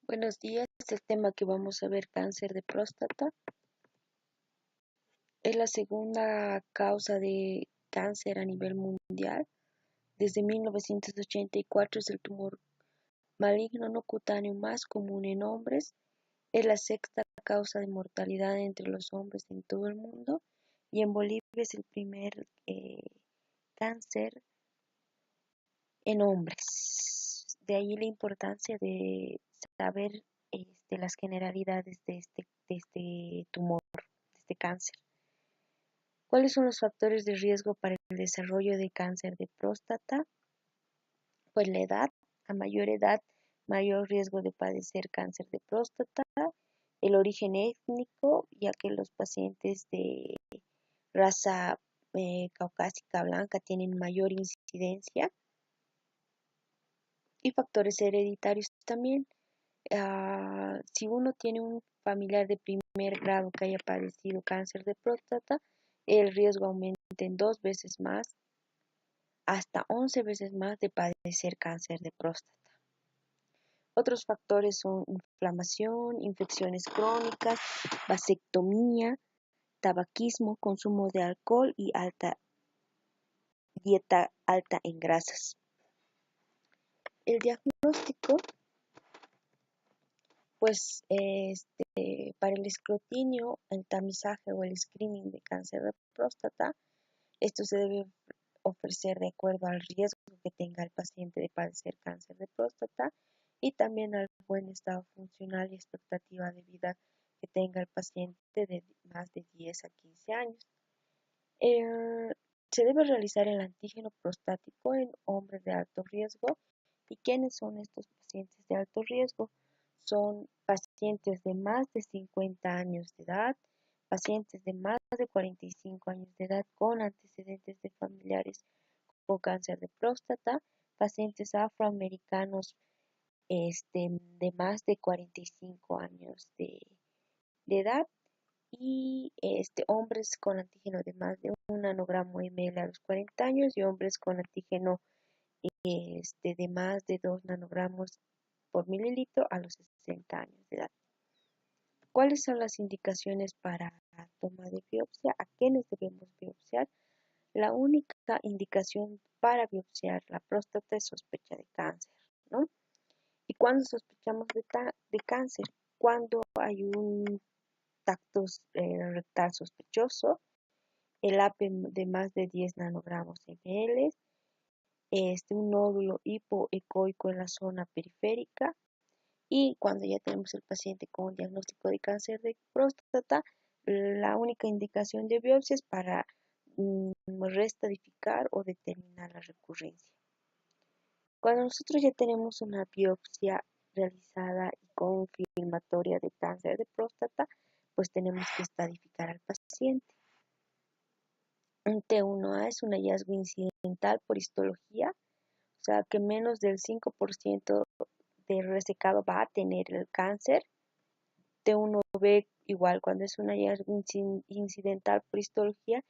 Buenos días, el tema que vamos a ver, cáncer de próstata, es la segunda causa de cáncer a nivel mundial. Desde 1984 es el tumor maligno no cutáneo más común en hombres, es la sexta causa de mortalidad entre los hombres en todo el mundo y en Bolivia es el primer cáncer en hombres. De ahí la importancia de saber las generalidades de este tumor, de este cáncer. ¿Cuáles son los factores de riesgo para el desarrollo de cáncer de próstata? Pues la edad, a mayor edad, mayor riesgo de padecer cáncer de próstata, el origen étnico, ya que los pacientes de raza caucásica blanca tienen mayor incidencia, y factores hereditarios también. Si uno tiene un familiar de primer grado que haya padecido cáncer de próstata, el riesgo aumenta en 2 veces más, hasta 11 veces más de padecer cáncer de próstata. Otros factores son inflamación, infecciones crónicas, vasectomía, tabaquismo, consumo de alcohol y dieta alta en grasas. El diagnóstico, pues para el escrutinio, el tamizaje o el screening de cáncer de próstata, esto se debe ofrecer de acuerdo al riesgo que tenga el paciente de padecer cáncer de próstata y también al buen estado funcional y expectativa de vida que tenga el paciente de más de 10 a 15 años. Se debe realizar el antígeno prostático en hombres de alto riesgo. ¿Y quiénes son estos pacientes de alto riesgo? Son pacientes de más de 50 años de edad, pacientes de más de 45 años de edad con antecedentes de familiares con cáncer de próstata, pacientes afroamericanos de más de 45 años de edad y hombres con antígeno de más de 1 nanogramo ml a los 40 años y hombres con antígeno de más de 2 nanogramos por mililitro a los 60 años de edad. ¿Cuáles son las indicaciones para la toma de biopsia? ¿A quiénes debemos biopsiar? La única indicación para biopsiar la próstata es sospecha de cáncer, ¿no? ¿Y cuándo sospechamos de cáncer? Cuando hay un tacto rectal sospechoso, el AP de más de 10 nanogramos ml, un nódulo hipoecoico en la zona periférica, y cuando ya tenemos el paciente con diagnóstico de cáncer de próstata, la única indicación de biopsia es para restadificar o determinar la recurrencia. Cuando nosotros ya tenemos una biopsia realizada y confirmatoria de cáncer de próstata, pues tenemos que estadificar al paciente. Un T1A es un hallazgo incidental por histología, o sea que menos del 5% del resecado va a tener el cáncer. T1B igual, cuando es un hallazgo incidental por histología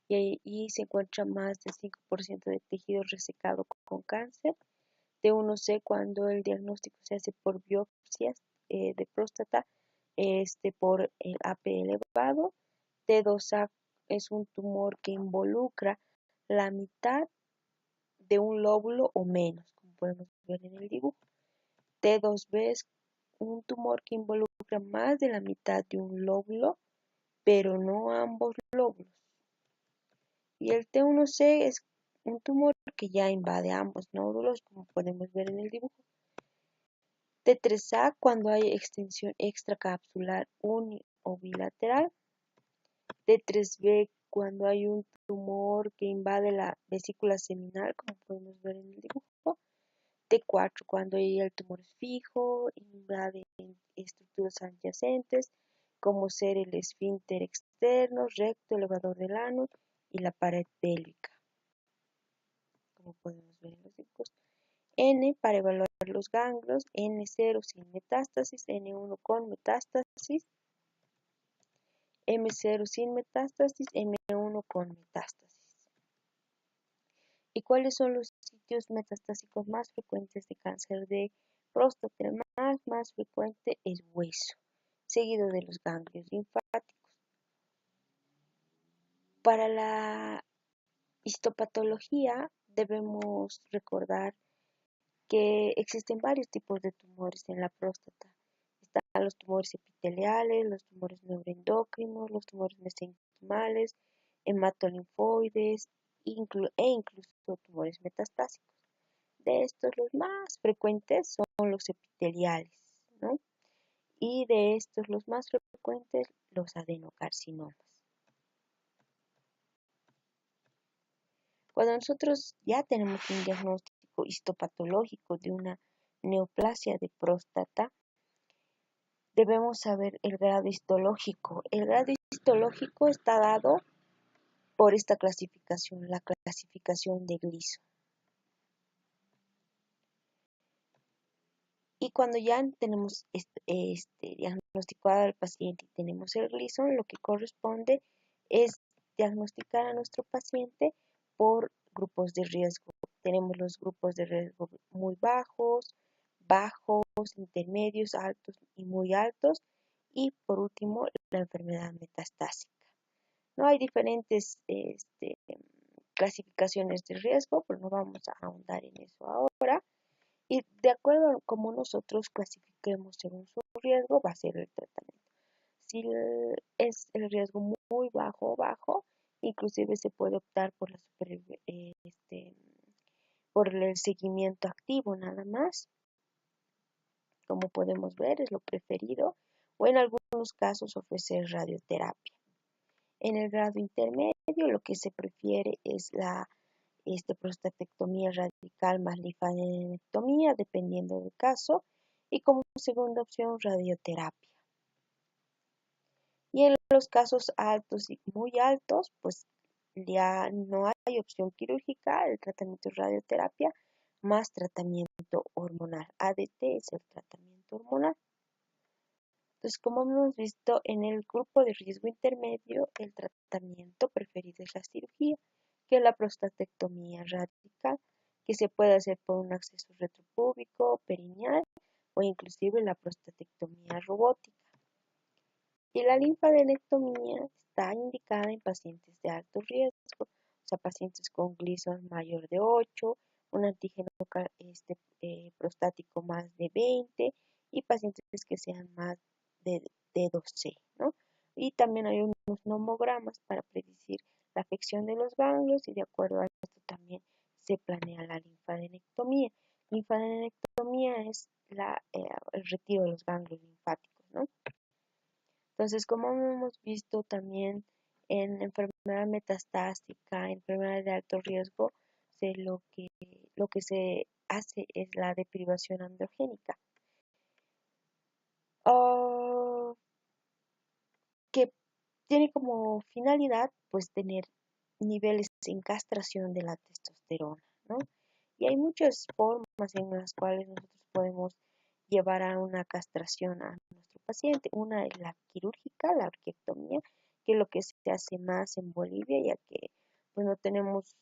y se encuentra más del 5% de tejido resecado con cáncer. T1C cuando el diagnóstico se hace por biopsias de próstata por el AP elevado. T2A es un tumor que involucra la mitad de un lóbulo o menos, como podemos ver en el dibujo. T2B es un tumor que involucra más de la mitad de un lóbulo, pero no ambos lóbulos. Y el T1C es un tumor que ya invade ambos nódulos, como podemos ver en el dibujo. T3A cuando hay extensión extracapsular uni o bilateral. T3B cuando hay un tumor que invade la vesícula seminal, como podemos ver en el dibujo. T4 cuando el tumor es fijo, invade estructuras adyacentes, como ser el esfínter externo, recto, elevador del ano y la pared pélvica, como podemos ver en los dibujos. N para evaluar los ganglios, N0 sin metástasis, N1 con metástasis, M0 sin metástasis, M1 con metástasis. ¿Y cuáles son los sitios metastásicos más frecuentes de cáncer de próstata? El más frecuente es hueso, seguido de los ganglios linfáticos. Para la histopatología debemos recordar que existen varios tipos de tumores en la próstata. Están los tumores epiteliales, los tumores neuroendocrinos, los tumores mesenquimales, hematolinfoides e incluso tumores metastásicos. De estos, los más frecuentes son los epiteliales, ¿no? Y de estos, los más frecuentes, los adenocarcinomas. Cuando nosotros ya tenemos un diagnóstico histopatológico de una neoplasia de próstata, debemos saber el grado histológico. El grado histológico está dado por esta clasificación, la clasificación de Gleason. Y cuando ya tenemos diagnosticado al paciente y tenemos el Gleason, lo que corresponde es diagnosticar a nuestro paciente por grupos de riesgo. Tenemos los grupos de riesgo muy bajos, intermedios, altos y muy altos. Y por último, la enfermedad metastásica. No hay diferentes clasificaciones de riesgo, pero no vamos a ahondar en eso ahora. Y de acuerdo a cómo nosotros clasifiquemos según su riesgo, va a ser el tratamiento. Si es el riesgo muy bajo, inclusive se puede optar por por el seguimiento activo nada más. Como podemos ver, es lo preferido, o en algunos casos ofrecer radioterapia. En el grado intermedio, lo que se prefiere es la prostatectomía radical más linfadenectomía, dependiendo del caso, y como segunda opción, radioterapia. Y en los casos altos y muy altos, pues ya no hay opción quirúrgica, el tratamiento es radioterapia más tratamiento hormonal. ADT es el tratamiento hormonal. Entonces, como hemos visto, en el grupo de riesgo intermedio, el tratamiento preferido es la cirugía, que es la prostatectomía radical, que se puede hacer por un acceso retropúbico, perineal o inclusive la prostatectomía robótica. Y la linfadenectomía está indicada en pacientes de alto riesgo, o sea, pacientes con Gleason mayor de 8, un antígeno prostático más de 20 y pacientes que sean más de 12, ¿no? Y también hay unos nomogramas para predecir la afección de los ganglios y de acuerdo a esto también se planea la linfadenectomía. Linfadenectomía es el retiro de los ganglios linfáticos, ¿no? Entonces, como hemos visto también en enfermedad metastásica, enfermedad de alto riesgo, lo que se hace es la deprivación androgénica, que tiene como finalidad pues tener niveles en castración de la testosterona, ¿no? Y hay muchas formas en las cuales nosotros podemos llevar a una castración a nuestro paciente. Una es la quirúrgica, la orquiectomía, que es lo que se hace más en Bolivia, ya que pues, no tenemos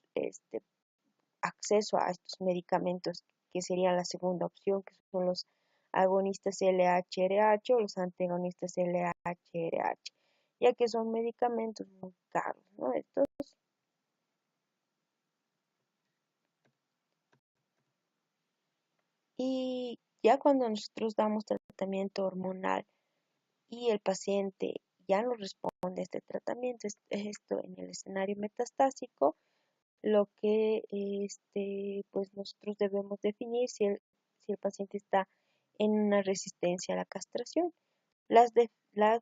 acceso a estos medicamentos, que sería la segunda opción, que son los agonistas LH-RH o los antagonistas LH-RH, ya que son medicamentos muy caros, ¿no? Y ya cuando nosotros damos tratamiento hormonal y el paciente ya no responde a este tratamiento, esto en el escenario metastásico, lo que pues nosotros debemos definir si el paciente está en una resistencia a la castración. Las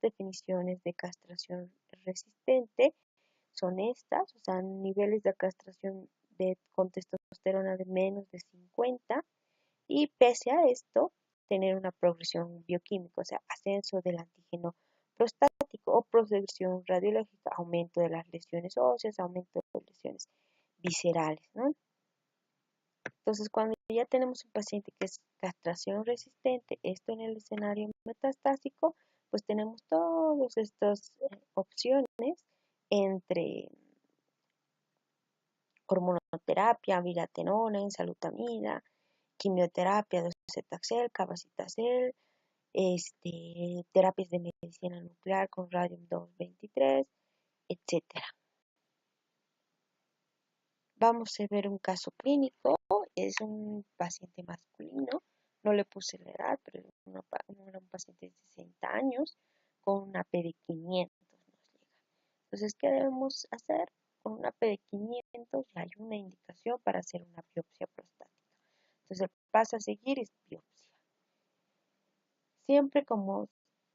definiciones de castración resistente son estas, o sea, niveles de castración con testosterona de menos de 50 y pese a esto, tener una progresión bioquímica, o sea, ascenso del antígeno prostático o progresión radiológica, aumento de las lesiones óseas, aumento de las lesiones viscerales, ¿no? Entonces, cuando ya tenemos un paciente que es castración resistente, esto en el escenario metastásico, pues tenemos todas estas opciones entre hormonoterapia, bilatenona, ensalutamida quimioterapia, docetaxel, cabazitaxel, terapias de medicina nuclear con radium 223, etcétera. Vamos a ver un caso clínico. Es un paciente masculino, no le puse la edad, pero era un paciente de 60 años con una P de 500 nos llega. Entonces, ¿qué debemos hacer? Con una P de 500 ya hay una indicación para hacer una biopsia prostática. Entonces, el paso a seguir es biopsia. Siempre, como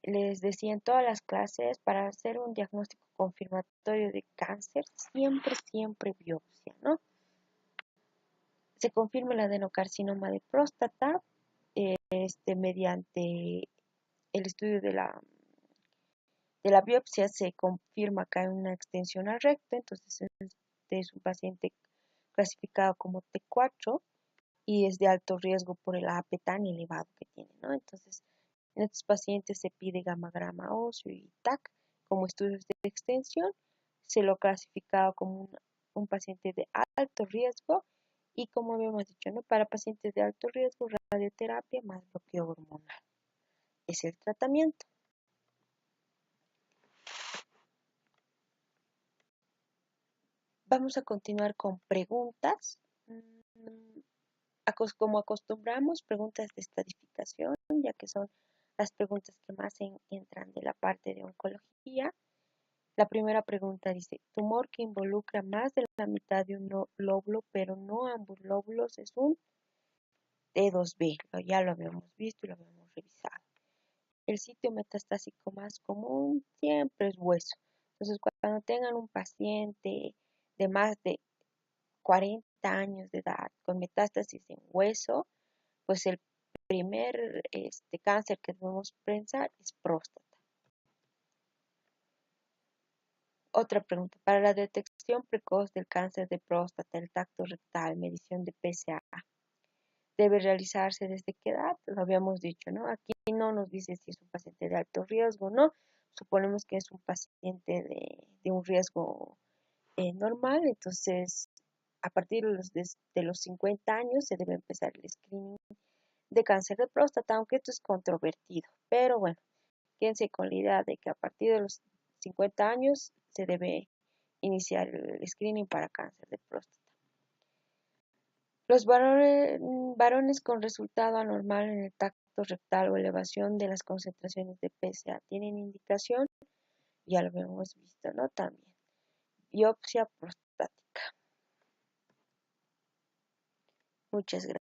les decía en todas las clases, para hacer un diagnóstico confirmatorio de cáncer, siempre biopsia, ¿no? Se confirma el adenocarcinoma de próstata mediante el estudio de la biopsia. Se confirma que hay una extensión al recto, entonces este es un paciente clasificado como T4 y es de alto riesgo por el AP tan elevado que tiene, ¿no? Entonces, en estos pacientes se pide gamagrama óseo y TAC como estudios de extensión. Se lo ha clasificado como un paciente de alto riesgo y, como habíamos dicho, ¿no? Para pacientes de alto riesgo, radioterapia más bloqueo hormonal es el tratamiento. Vamos a continuar con preguntas. Como acostumbramos, preguntas de estadificación, ya que son las preguntas que más entran de la parte de oncología. La primera pregunta dice, tumor que involucra más de la mitad de un lóbulo, pero no ambos lóbulos, es un T2B. Ya lo habíamos visto y lo habíamos revisado. El sitio metastásico más común siempre es hueso. Entonces, cuando tengan un paciente de más de 40 años de edad con metástasis en hueso, pues el primer cáncer que debemos pensar es próstata. Otra pregunta, para la detección precoz del cáncer de próstata, el tacto rectal, medición de PSA, ¿debe realizarse desde qué edad? Lo habíamos dicho, ¿no? Aquí no nos dice si es un paciente de alto riesgo o no. Suponemos que es un paciente de un riesgo normal, entonces a partir de los 50 años se debe empezar el screening de cáncer de próstata, aunque esto es controvertido, pero bueno, quédense con la idea de que a partir de los 50 años se debe iniciar el screening para cáncer de próstata. Los varones con resultado anormal en el tacto rectal o elevación de las concentraciones de PSA tienen indicación, ya lo hemos visto, ¿no? También biopsia prostática. Muchas gracias.